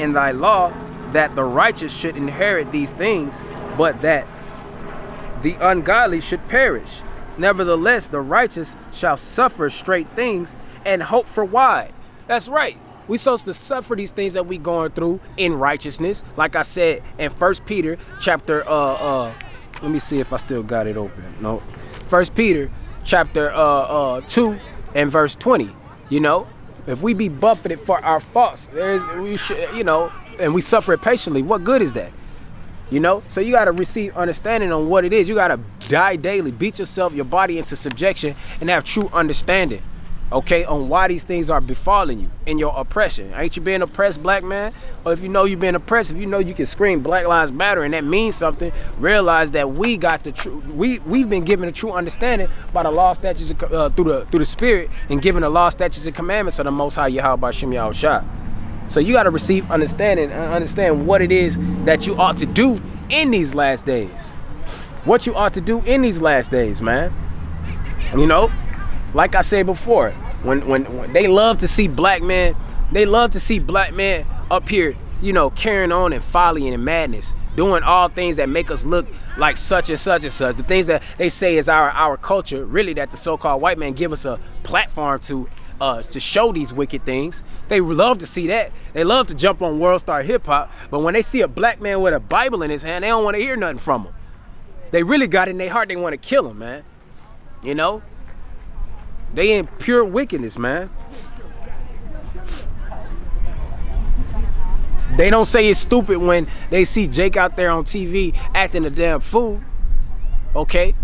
in thy law that the righteous should inherit these things, but that the ungodly should perish. Nevertheless, the righteous shall suffer straight things and hope for wide. That's right. We supposed to suffer these things that we going through in righteousness. Like I said in 1 Peter chapter, let me see if I still got it open. No. 1 Peter chapter 2 and verse 20. You know, if we be buffeted for our faults, we should, you know, and we suffer it patiently, what good is that? You know, so you got to receive understanding on what it is. You got to die daily, beat yourself, your body into subjection, and have true understanding, okay, on why these things are befalling you in your oppression. Ain't you being oppressed, black man? Or if you know you've been oppressed, if you know you can scream Black Lives Matter and that means something, realize that we got the true, we've been given a true understanding by the law, statutes, through the Spirit, and given the law, statutes, and commandments of the Most High Yahweh Shem Yahushua. So you got to receive understanding and understand what it is that you ought to do in these last days. What you ought to do in these last days, man. You know, like I said before, when they love to see black men, up here, you know, carrying on in folly and in madness, doing all things that make us look like such and such and such. The things that they say is our culture, really that the so-called white man give us a platform to show these wicked things. They love to see that. They love to jump on World Star Hip Hop, but when they see a black man with a Bible in his hand, they don't want to hear nothing from him. They really got it in their heart they want to kill him, man. You know? They in pure wickedness, man. They don't say it's stupid when they see Jake out there on TV acting a damn fool, okay?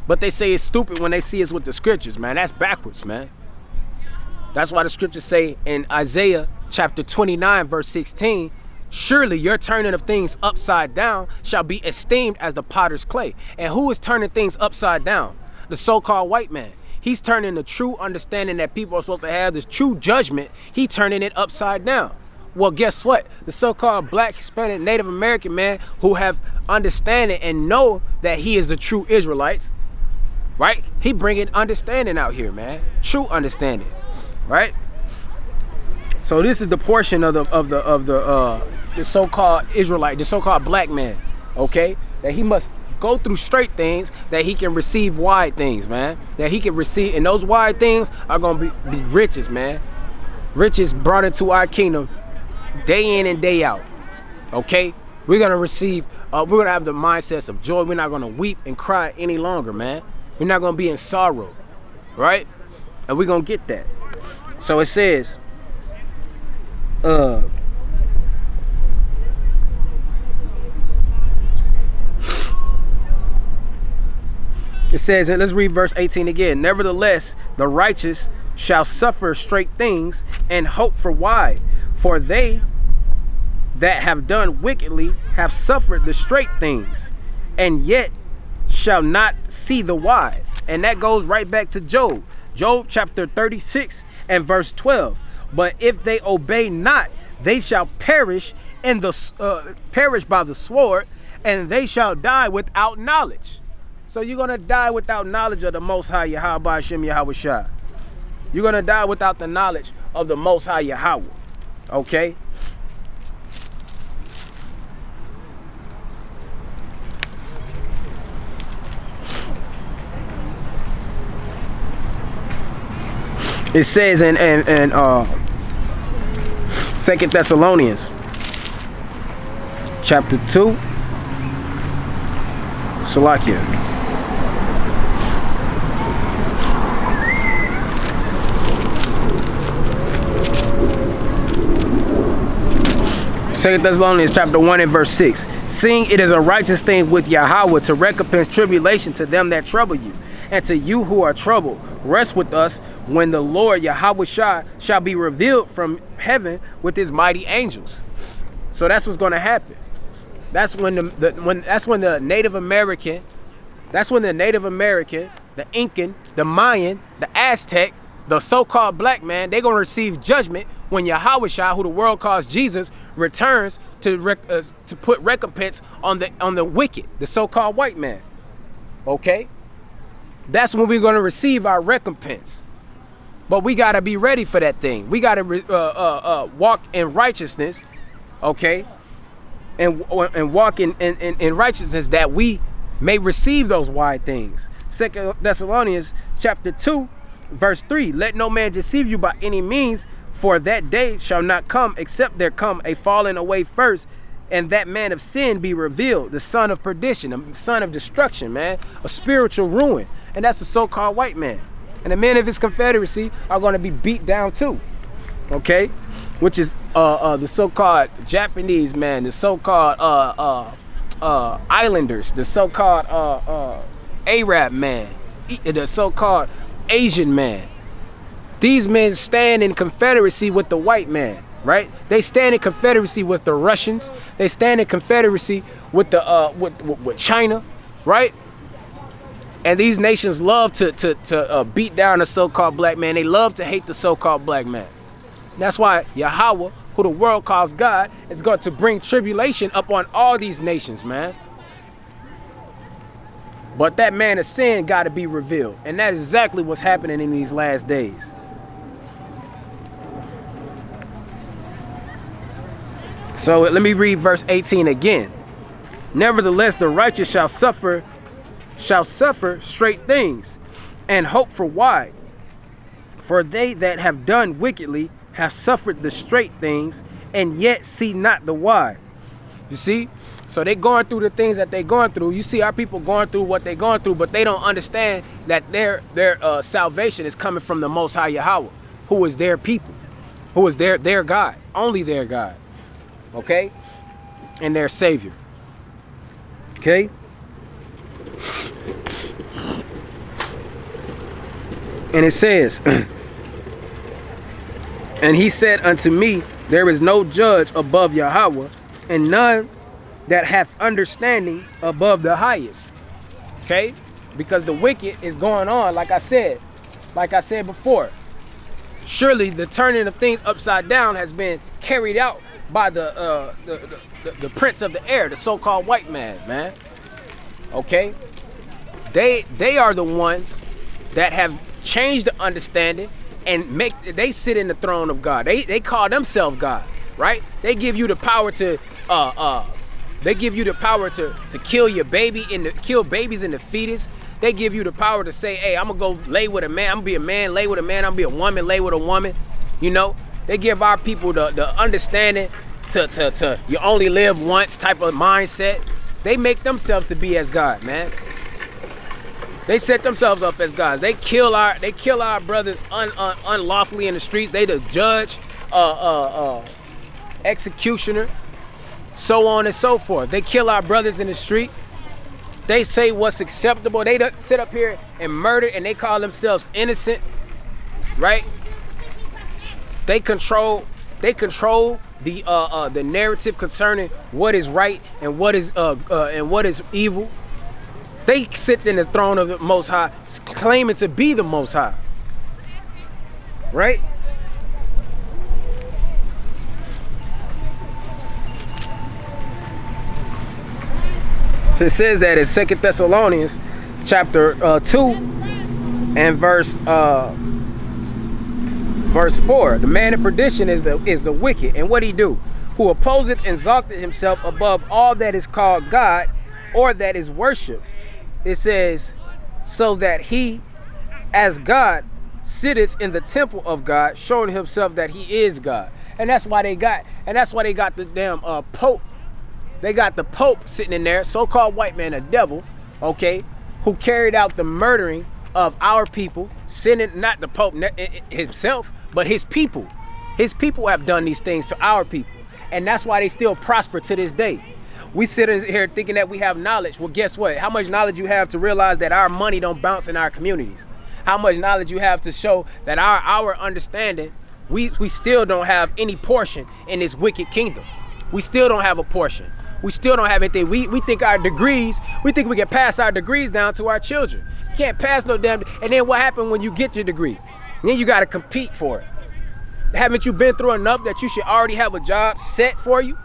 But they say it's stupid when they see us with the scriptures, man. That's backwards, man. That's why the scriptures say in Isaiah chapter 29, verse 16, surely your turning of things upside down shall be esteemed as the potter's clay. And who is turning things upside down? The so-called white man. He's turning the true understanding that people are supposed to have, this true judgment, he turning it upside down. Well, guess what? The so-called black, Hispanic, Native American man who have understanding and know that he is the true Israelites, right? He bringing understanding out here, man. True understanding, right? So this is the portion of the so-called Israelite, the so-called black man, okay? That he must go through straight things that he can receive wide things, man. That he can receive, and those wide things are gonna be riches, man. Riches brought into our kingdom day in and day out, okay? We're gonna receive, we're gonna have the mindsets of joy. We're not gonna weep and cry any longer, man. We're not gonna be in sorrow, right? And we're gonna get that. So it says, and let's read verse 18 again. Nevertheless, the righteous shall suffer straight things and hope for wide. For they that have done wickedly have suffered the straight things, and yet shall not see the wide. And that goes right back to Job. Job chapter 36 and verse 12. But if they obey not, they shall perish in the perish by the sword, and they shall die without knowledge. So you're gonna die without knowledge of the Most High Yahweh Shem Yahushua. You're gonna die without the knowledge of the Most High Yahweh. Okay? It says in 2 Thessalonians chapter 2, Salakia. 2 Thessalonians chapter 1 and verse 6. Seeing it is a righteous thing with Yahweh to recompense tribulation to them that trouble you, and to you who are troubled, rest with us when the Lord Yahweh shall be revealed from heaven with his mighty angels. So that's what's going to happen. That's when the Native American, the Incan, the Mayan, the Aztec, the so-called black man, they're going to receive judgment when Yahweh, who the world calls Jesus, returns to put recompense on the wicked, the so-called white man. Okay? That's when we're going to receive our recompense. But we got to be ready for that thing. We got to walk in righteousness, okay? And walk in righteousness that we may receive those wide things. 2 Thessalonians chapter 2, verse 3. Let no man deceive you by any means, for that day shall not come except there come a falling away first, and that man of sin be revealed, the son of perdition, the son of destruction, man, a spiritual ruin. And that's the so-called white man. And the men of his confederacy are going to be beat down too, okay? Which is the so-called Japanese man, the so-called islanders, the so-called Arab man, the so-called Asian man. These men stand in confederacy with the white man, right? They stand in confederacy with the Russians. They stand in confederacy with the with China, right? And these nations love to beat down the so-called black man. They love to hate the so-called black man. That's why Yahweh, who the world calls God, is going to bring tribulation upon all these nations, man. But that man of sin got to be revealed. And that is exactly what's happening in these last days. So let me read verse 18 again. Nevertheless, the righteous shall suffer straight things, and hope for wide. For they that have done wickedly have suffered the straight things, and yet see not the wide. You see? So they going through the things that they going through. You see our people going through what they going through, but they don't understand that their salvation is coming from the Most High Yahweh, who is their people, who is their God, only their God, okay? And their Savior, okay? And it says, and he said unto me, there is no judge above Yahweh, and none that hath understanding above the highest. Okay? Because the wicked is going on, like I said before. Surely the turning of things upside down has been carried out by the prince of the air, the so-called white man. Okay? They are the ones that have changed the understanding and they sit in the throne of God. They call themselves God, right? They give you the power to kill your baby kill babies in the fetus. They give you the power to say, hey, I'm gonna go lay with a man, I'm gonna be a man, lay with a man, I'm gonna be a woman, lay with a woman. You know, they give our people the understanding to you only live once type of mindset. They make themselves to be as God, man. They set themselves up as gods. They kill our brothers unlawfully in the streets. They the judge, executioner, so on and so forth. They kill our brothers in the street. They say what's acceptable. They sit up here and murder, and they call themselves innocent, right? They control the narrative concerning what is right and what is evil. They sit in the throne of the Most High, claiming to be the Most High, right? So it says that in 2 Thessalonians chapter 2 and verse 4, the man of perdition is the wicked, and what he do? Who opposeth and exalteth himself above all that is called God or that is worshipped. It says, so that he, as God, sitteth in the temple of God, showing himself that he is God. And that's why they got the damn Pope. They got the Pope sitting in there, so-called white man, a devil, okay, who carried out the murdering of our people, sending not the Pope himself, but his people. His people have done these things to our people. And that's why they still prosper to this day. We sit here thinking that we have knowledge. Well, guess what? How much knowledge you have to realize that our money don't bounce in our communities? How much knowledge you have to show that our understanding, we still don't have any portion in this wicked kingdom. We still don't have a portion. We still don't have anything. We think our degrees, we think we can pass our degrees down to our children. You can't pass no damn, and then what happened when you get your degree? Then you got to compete for it. Haven't you been through enough that you should already have a job set for you?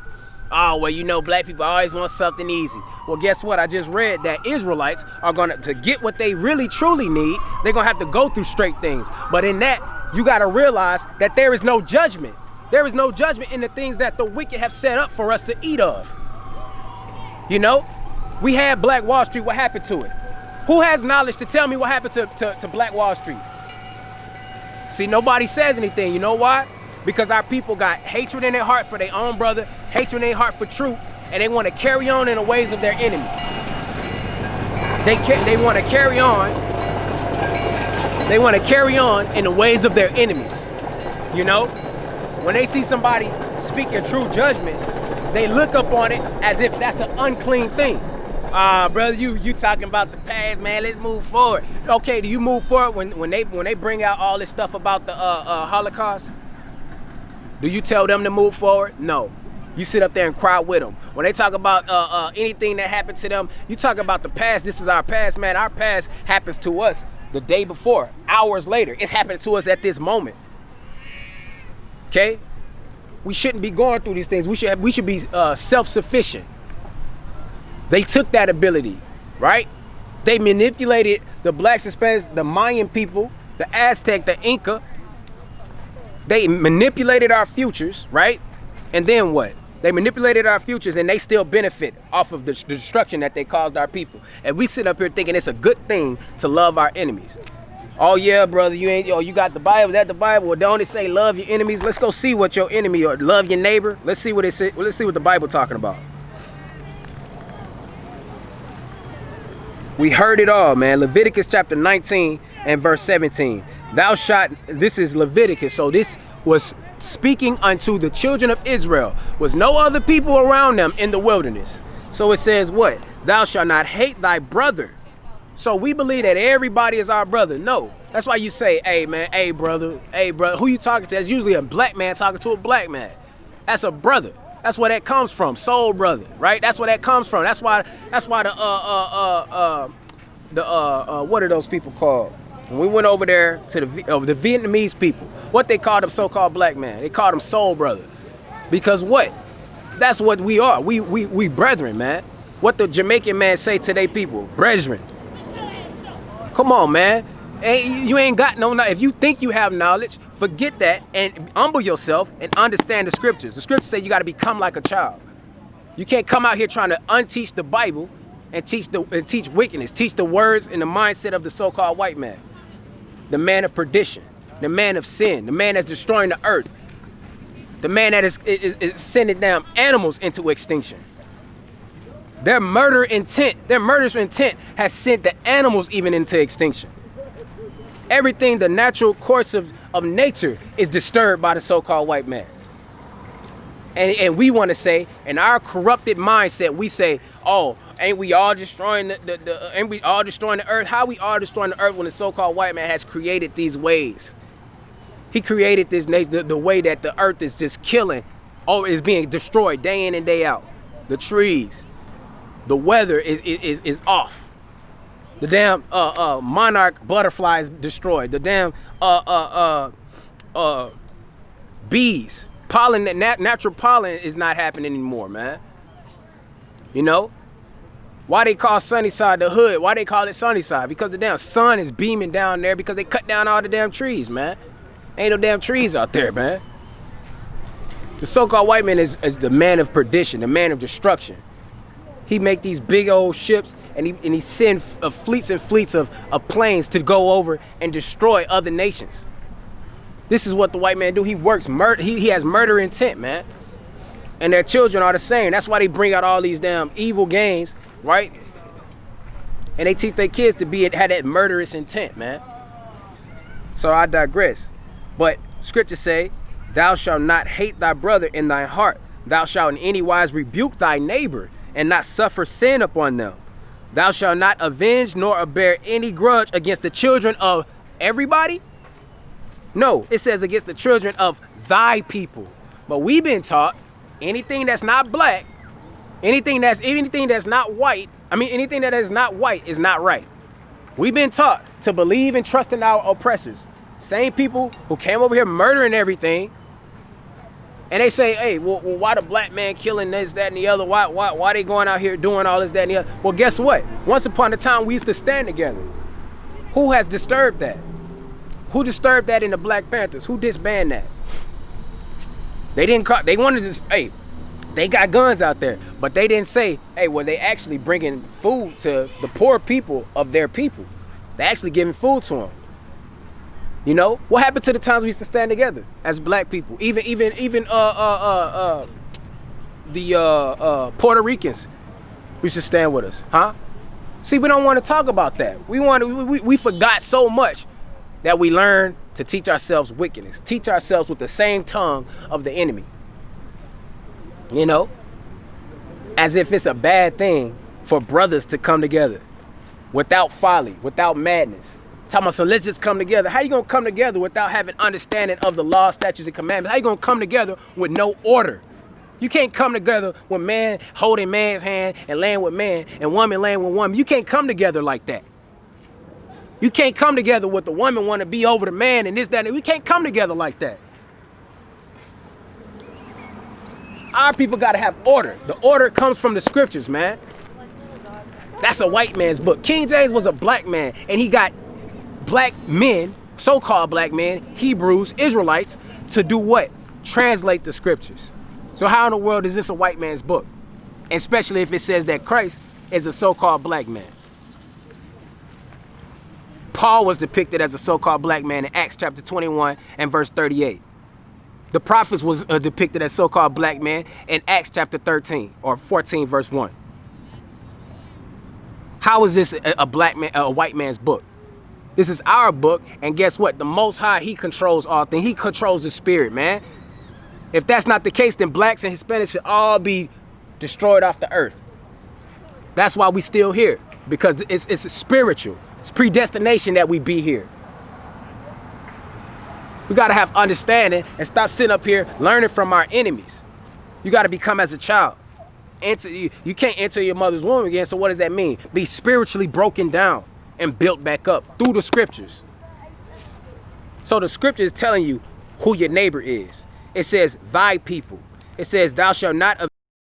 Oh, well, you know, black people always want something easy. Well, guess what? I just read that Israelites are going to get what they really truly need, they're going to have to go through straight things. But in that, you got to realize that there is no judgment. There is no judgment in the things that the wicked have set up for us to eat of. You know, we had Black Wall Street. What happened to it? Who has knowledge to tell me what happened to Black Wall Street? See, nobody says anything. You know why? Because our people got hatred in their heart for their own brother, hatred in their heart for truth, and they want to carry on in the ways of their enemy. They want to carry on. They want to carry on in the ways of their enemies. You know, when they see somebody speaking true judgment, they look up on it as if that's an unclean thing. Brother, you talking about the past, man. Let's move forward. Okay, do you move forward when they bring out all this stuff about the Holocaust? Do you tell them to move forward? No. You sit up there and cry with them. When they talk about anything that happened to them, you talk about the past. This is our past, man. Our past happens to us the day before, hours later. It's happening to us at this moment. Okay? We shouldn't be going through these things. We should be self-sufficient. They took that ability, right? They manipulated the blacks, Hispanics, the Mayan people, the Aztec, the Inca. They manipulated our futures, right? And then what? They manipulated our futures and they still benefit off of the destruction that they caused our people. And we sit up here thinking it's a good thing to love our enemies. Oh yeah, brother, you got the Bible, is that the Bible? Well, don't it say love your enemies? Let's go see what your enemy or love your neighbor. Let's see what it say. Let's see what the Bible talking about. We heard it all, man. Leviticus chapter 19 and verse 17. Thou shalt, this is Leviticus, so this was speaking unto the children of Israel. Was no other people around them in the wilderness. So it says what? Thou shalt not hate thy brother. So we believe that everybody is our brother. No. That's why you say, hey man, hey brother, who you talking to? That's usually a black man talking to a black man. That's a brother. That's where that comes from. Soul brother, right? That's where that comes from. That's why the what are those people called? When we went over there to the Vietnamese people, what they called them so-called black man, they called them soul brother. Because what? That's what we are. We brethren, man. What the Jamaican man say to their people? Brethren. Come on, man. You ain't got no knowledge. If you think you have knowledge, forget that and humble yourself and understand the scriptures. The scriptures say you got to become like a child. You can't come out here trying to unteach the Bible and teach wickedness, teach the words and the mindset of the so-called white man, the man of perdition, the man of sin, the man that's destroying the earth, the man that is sending down animals into extinction. Their murderous intent has sent the animals even into extinction. Everything, the natural course of nature is disturbed by the so-called white man. And we want to say, in our corrupted mindset, we say, oh, ain't we all destroying ain't we all destroying the earth? How we all destroying the earth when the so-called white man has created these ways? He created this the way that the earth is just killing, or is being destroyed day in and day out. The trees, the weather is off. The damn monarch butterfly is destroyed. The damn bees, pollen, natural pollen is not happening anymore, man. You know? Why they call Sunnyside the hood? Why they call it Sunnyside? Because the damn sun is beaming down there because they cut down all the damn trees, man. Ain't no damn trees out there, man. The so-called white man is the man of perdition, the man of destruction. He make these big old ships and he send fleets and fleets of planes to go over and destroy other nations. This is what the white man do. He works murder. He has murder intent, man. And their children are the same. That's why they bring out all these damn evil games, right? And they teach their kids to have that murderous intent, man. So I digress. But scripture say, thou shalt not hate thy brother in thy heart. Thou shalt in any wise rebuke thy neighbor and not suffer sin upon them. Thou shalt not avenge nor bear any grudge against the children of everybody. No, it says against the children of thy people. But we've been taught anything that's not black, anything that's not white, anything that is not white is not right. We've been taught to believe and trust in our oppressors. Same people who came over here murdering everything. And they say, hey, well, why the black man killing this, that, and the other? Why they going out here doing all this, that, and the other? Well, guess what? Once upon a time, we used to stand together. Who has disturbed that? Who disturbed that in the Black Panthers? Who disbanded that? They didn't call, they wanted to, hey, they got guns out there, but they didn't say, hey, well, they actually bringing food to the poor people of their people. They actually giving food to them. You know, what happened to the times we used to stand together as black people? Even the Puerto Ricans used to stand with us, huh? See, we don't want to talk about that. We forgot so much that we learned to teach ourselves wickedness, teach ourselves with the same tongue of the enemy. You know, as if it's a bad thing for brothers to come together without folly, without madness. Talking about, so let's just come together. How you gonna come together without having understanding of the law, statutes, and commandments? How you gonna come together with no order? You can't come together with man holding man's hand and laying with man and woman laying with woman. You can't come together like that. You can't come together with the woman want to be over the man and this, that, and we can't come together like that. Our people got to have order. The order comes from the scriptures, man. That's a white man's book. King James was a black man, and he got black men, so-called black men, Hebrews, Israelites, to do what? Translate the scriptures. So how in the world is this a white man's book? And especially if it says that Christ is a so-called black man. Paul was depicted as a so-called black man in Acts chapter 21 and verse 38. The prophets was depicted as so-called black man in Acts chapter 13 or 14 verse 1. How is this a black man, a white man's book? This is our book, and guess what? The Most High, he controls all things. He controls the spirit, man. If that's not the case, then blacks and Hispanics should all be destroyed off the earth. That's why we still here, because it's spiritual. It's predestination that we be here. We got to have understanding and stop sitting up here learning from our enemies. You got to become as a child. You can't enter your mother's womb again, so what does that mean? Be spiritually broken down and built back up through the scriptures. So the scripture is telling you who your neighbor is. It says, thy people. It says, thou shalt not